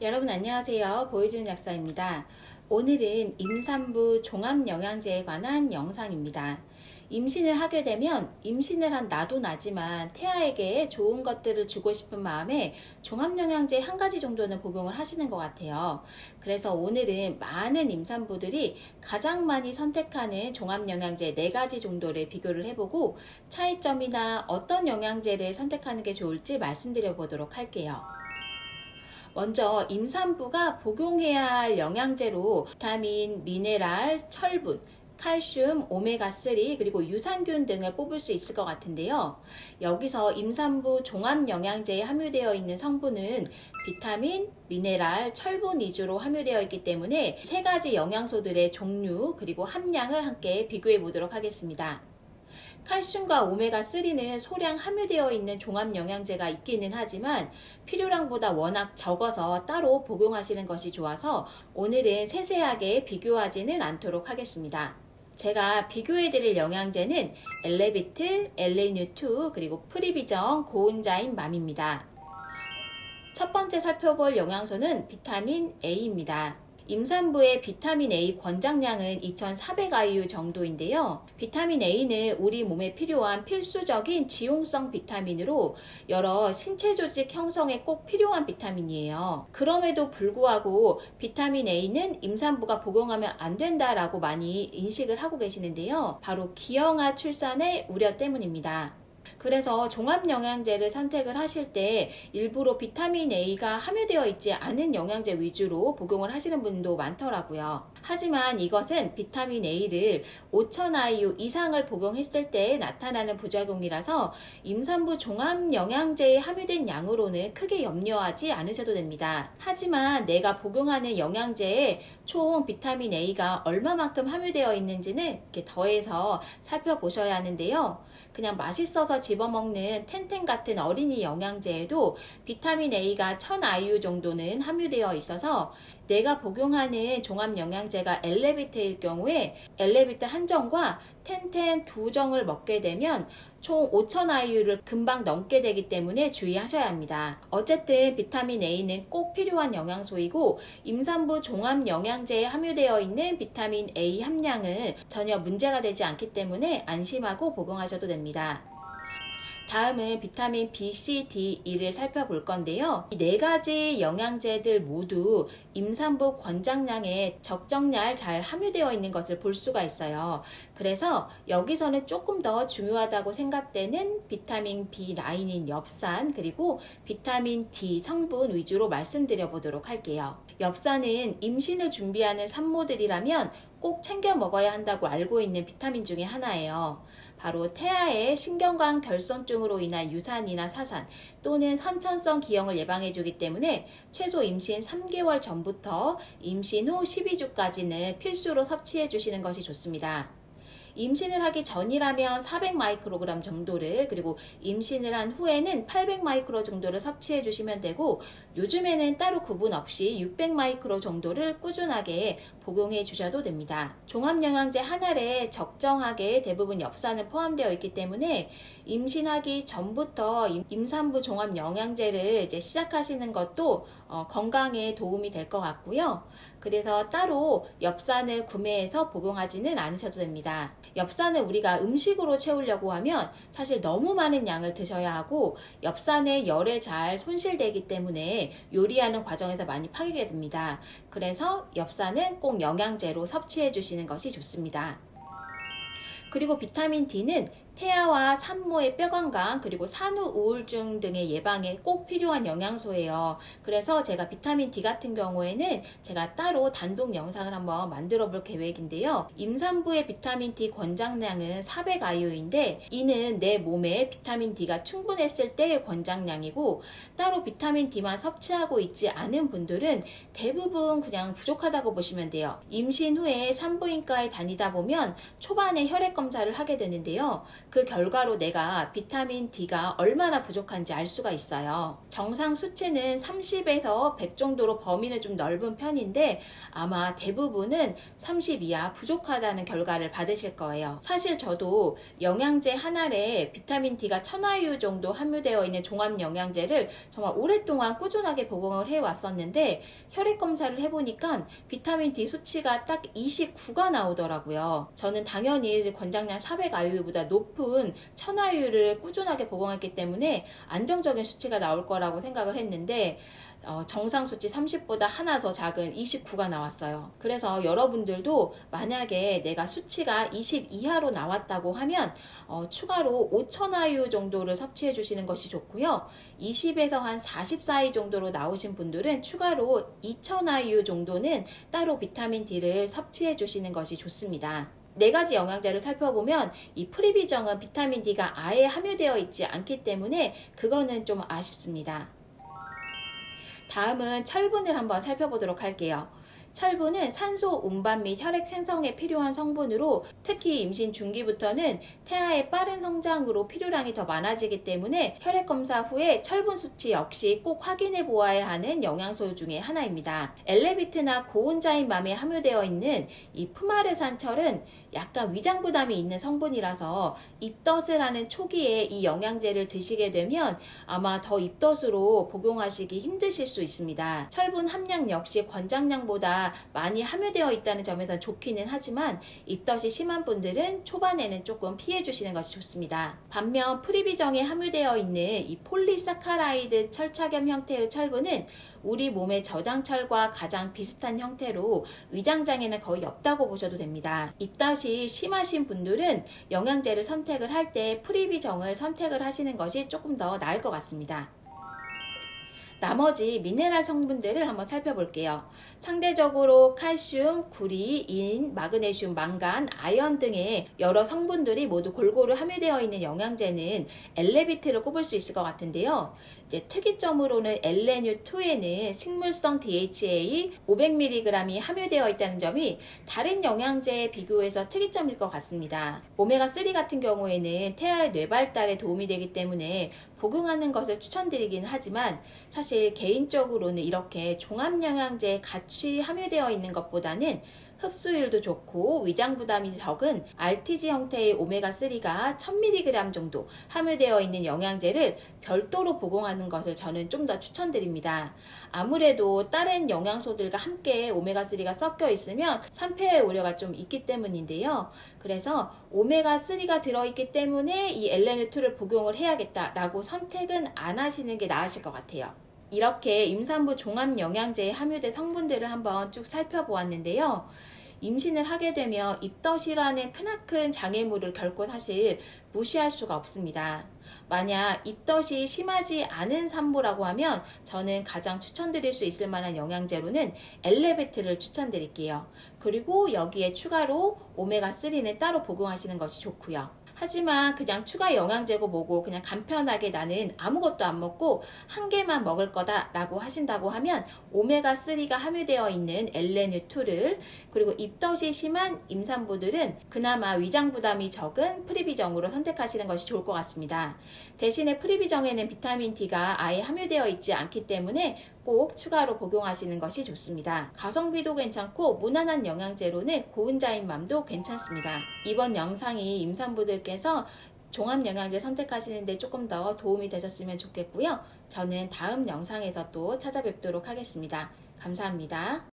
여러분 안녕하세요. 보여주는 약사입니다. 오늘은 임산부 종합영양제에 관한 영상입니다. 임신을 하게 되면 임신을 한 나도 나지만 태아에게 좋은 것들을 주고 싶은 마음에 종합영양제 한 가지 정도는 복용을 하시는 것 같아요. 그래서 오늘은 많은 임산부들이 가장 많이 선택하는 종합영양제 4가지 정도를 비교를 해보고 차이점이나 어떤 영양제를 선택하는 게 좋을지 말씀드려 보도록 할게요. 먼저 임산부가 복용해야 할 영양제로 비타민, 미네랄, 철분, 칼슘, 오메가3 그리고 유산균 등을 뽑을 수 있을 것 같은데요. 여기서 임산부 종합영양제에 함유되어 있는 성분은 비타민, 미네랄, 철분 위주로 함유되어 있기 때문에 3가지 영양소들의 종류 그리고 함량을 함께 비교해 보도록 하겠습니다. 칼슘과 오메가3는 소량 함유되어 있는 종합영양제가 있기는 하지만 필요량보다 워낙 적어서 따로 복용하시는 것이 좋아서 오늘은 세세하게 비교하지는 않도록 하겠습니다. 제가 비교해드릴 영양제는 엘레비트, 엘레뉴2 그리고 프리비정, 고은자인 맘입니다. 첫 번째 살펴볼 영양소는 비타민 A입니다. 임산부의 비타민 A 권장량은 2400IU 정도인데요. 비타민 A는 우리 몸에 필요한 필수적인 지용성 비타민으로 여러 신체 조직 형성에 꼭 필요한 비타민이에요. 그럼에도 불구하고 비타민 A는 임산부가 복용하면 안 된다라고 많이 인식을 하고 계시는데요. 바로 기형아 출산의 우려 때문입니다. 그래서 종합영양제를 선택을 하실 때 일부러 비타민 A가 함유되어 있지 않은 영양제 위주로 복용을 하시는 분도 많더라고요. 하지만 이것은 비타민 A를 5000IU 이상을 복용했을 때 나타나는 부작용이라서 임산부 종합영양제에 함유된 양으로는 크게 염려하지 않으셔도 됩니다. 하지만 내가 복용하는 영양제에 총 비타민 A가 얼마만큼 함유되어 있는지는 이렇게 더해서 살펴보셔야 하는데요. 그냥 맛있어서 집어먹는 텐텐 같은 어린이 영양제에도 비타민 A가 1000IU 정도는 함유되어 있어서 내가 복용하는 종합영양제가 엘레비트일 경우에 엘레비트 한 정과 텐텐 2정을 먹게 되면 총 5000IU를 금방 넘게 되기 때문에 주의하셔야 합니다. 어쨌든 비타민 A는 꼭 필요한 영양소이고 임산부 종합영양제에 함유되어 있는 비타민 A 함량은 전혀 문제가 되지 않기 때문에 안심하고 복용하셔도 됩니다. 다음은 비타민 B, C, D, E를 살펴볼 건데요. 이 4가지 영양제들 모두 임산부 권장량에 적정량 잘 함유되어 있는 것을 볼 수가 있어요. 그래서 여기서는 조금 더 중요하다고 생각되는 비타민 B9인 엽산 그리고 비타민 D 성분 위주로 말씀드려 보도록 할게요. 엽산은 임신을 준비하는 산모들이라면 꼭 챙겨 먹어야 한다고 알고 있는 비타민 중에 하나예요. 바로 태아의 신경관 결손증으로 인한 유산이나 사산 또는 선천성 기형을 예방해주기 때문에 최소 임신 3개월 전부터 임신 후 12주까지는 필수로 섭취해 주시는 것이 좋습니다. 임신을 하기 전이라면 400마이크로그램 정도를 그리고 임신을 한 후에는 800마이크로 정도를 섭취해 주시면 되고 요즘에는 따로 구분 없이 600마이크로 정도를 꾸준하게 복용해 주셔도 됩니다. 종합영양제 한 알에 적정하게 대부분 엽산은 포함되어 있기 때문에 임신하기 전부터 임산부 종합영양제를 이제 시작하시는 것도 건강에 도움이 될 것 같고요. 그래서 따로 엽산을 구매해서 복용하지는 않으셔도 됩니다. 엽산을 우리가 음식으로 채우려고 하면 사실 너무 많은 양을 드셔야 하고 엽산의 열에 잘 손실되기 때문에 요리하는 과정에서 많이 파괴가 됩니다. 그래서 엽산은 꼭 영양제로 섭취해 주시는 것이 좋습니다. 그리고 비타민 D는 태아와 산모의 뼈 건강 그리고 산후 우울증 등의 예방에 꼭 필요한 영양소예요. 그래서 제가 비타민 D 같은 경우에는 제가 따로 단독 영상을 한번 만들어 볼 계획인데요. 임산부의 비타민 D 권장량은 400IU인데 이는 내 몸에 비타민 D가 충분했을 때의 권장량이고 따로 비타민 D만 섭취하고 있지 않은 분들은 대부분 그냥 부족하다고 보시면 돼요. 임신 후에 산부인과에 다니다 보면 초반에 혈액 검사를 하게 되는데요. 그 결과로 내가 비타민 D가 얼마나 부족한지 알 수가 있어요. 정상 수치는 30에서 100 정도로 범위는 좀 넓은 편인데 아마 대부분은 30 이하 부족하다는 결과를 받으실 거예요. 사실 저도 영양제 한 알에 비타민 D가 1000IU 정도 함유되어 있는 종합영양제를 정말 오랫동안 꾸준하게 복용을 해왔었는데 혈액 검사를 해보니까 비타민 D 수치가 딱 29가 나오더라고요. 저는 당연히 권장량 400IU보다 높은 1000IU를 꾸준하게 복용했기 때문에 안정적인 수치가 나올 거라고 생각을 했는데 정상 수치 30보다 하나 더 작은 29가 나왔어요. 그래서 여러분들도 만약에 내가 수치가 20 이하로 나왔다고 하면 추가로 5000IU 정도를 섭취해 주시는 것이 좋고요. 20에서 한 40 사이 정도로 나오신 분들은 추가로 2000IU 정도는 따로 비타민 D를 섭취해 주시는 것이 좋습니다. 네 가지 영양제를 살펴보면 이 프리비정은 비타민 D가 아예 함유되어 있지 않기 때문에 그거는 좀 아쉽습니다. 다음은 철분을 한번 살펴보도록 할게요. 철분은 산소 운반 및 혈액 생성에 필요한 성분으로 특히 임신 중기부터는 태아의 빠른 성장으로 필요량이 더 많아지기 때문에 혈액 검사 후에 철분 수치 역시 꼭 확인해 보아야 하는 영양소 중에 하나입니다. 엘레비트나 고온자인맘에 함유되어 있는 이 푸마르산철은 약간 위장 부담이 있는 성분이라서 입덧을 하는 초기에 이 영양제를 드시게 되면 아마 더 입덧으로 복용하시기 힘드실 수 있습니다. 철분 함량 역시 권장량보다 많이 함유되어 있다는 점에서 좋기는 하지만 입덧이 심한 분들은 초반에는 조금 피해 주시는 것이 좋습니다. 반면 프리비정에 함유되어 있는 이 폴리사카라이드 철착염 형태의 철분은 우리 몸의 저장철과 가장 비슷한 형태로 위장장애는 거의 없다고 보셔도 됩니다. 입덧이 심하신 분들은 영양제를 선택을 할 때 프리비정을 선택을 하시는 것이 조금 더 나을 것 같습니다. 나머지 미네랄 성분들을 한번 살펴볼게요. 상대적으로 칼슘, 구리, 인, 마그네슘, 망간, 아연 등의 여러 성분들이 모두 골고루 함유되어 있는 영양제는 엘레비트를 꼽을 수 있을 것 같은데요. 이제 특이점으로는 엘레뉴2에는 식물성 DHA 500mg이 함유되어 있다는 점이 다른 영양제에 비교해서 특이점일 것 같습니다. 오메가3 같은 경우에는 태아의 뇌발달에 도움이 되기 때문에 복용하는 것을 추천드리긴 하지만 사실 개인적으로는 이렇게 종합영양제에 같이 함유되어 있는 것보다는 흡수율도 좋고 위장 부담이 적은 RTG 형태의 오메가3가 1000mg 정도 함유되어 있는 영양제를 별도로 복용하는 것을 저는 좀 더 추천드립니다. 아무래도 다른 영양소들과 함께 오메가3가 섞여 있으면 산패의 우려가 좀 있기 때문인데요. 그래서 오메가3가 들어있기 때문에 이 엘레누2를 복용을 해야겠다라고 선택은 안 하시는 게 나으실 것 같아요. 이렇게 임산부 종합영양제에 함유된 성분들을 한번 쭉 살펴보았는데요. 임신을 하게 되면 입덧이라는 크나큰 장애물을 결코 사실 무시할 수가 없습니다. 만약 입덧이 심하지 않은 산모라고 하면 저는 가장 추천드릴 수 있을 만한 영양제로는 엘레비트를 추천드릴게요. 그리고 여기에 추가로 오메가3는 따로 복용하시는 것이 좋고요. 하지만 그냥 추가 영양제고 뭐고 그냥 간편하게 나는 아무것도 안 먹고 한 개만 먹을 거다 라고 하신다고 하면 오메가3가 함유되어 있는 엘레뉴2를 그리고 입덧이 심한 임산부들은 그나마 위장 부담이 적은 프리비정으로 선택하시는 것이 좋을 것 같습니다. 대신에 프리비정에는 비타민 D가 아예 함유되어 있지 않기 때문에 꼭 추가로 복용하시는 것이 좋습니다. 가성비도 괜찮고 무난한 영양제로는 고은자인맘도 괜찮습니다. 이번 영상이 임산부들께서 종합영양제 선택하시는데 조금 더 도움이 되셨으면 좋겠고요. 저는 다음 영상에서 또 찾아뵙도록 하겠습니다. 감사합니다.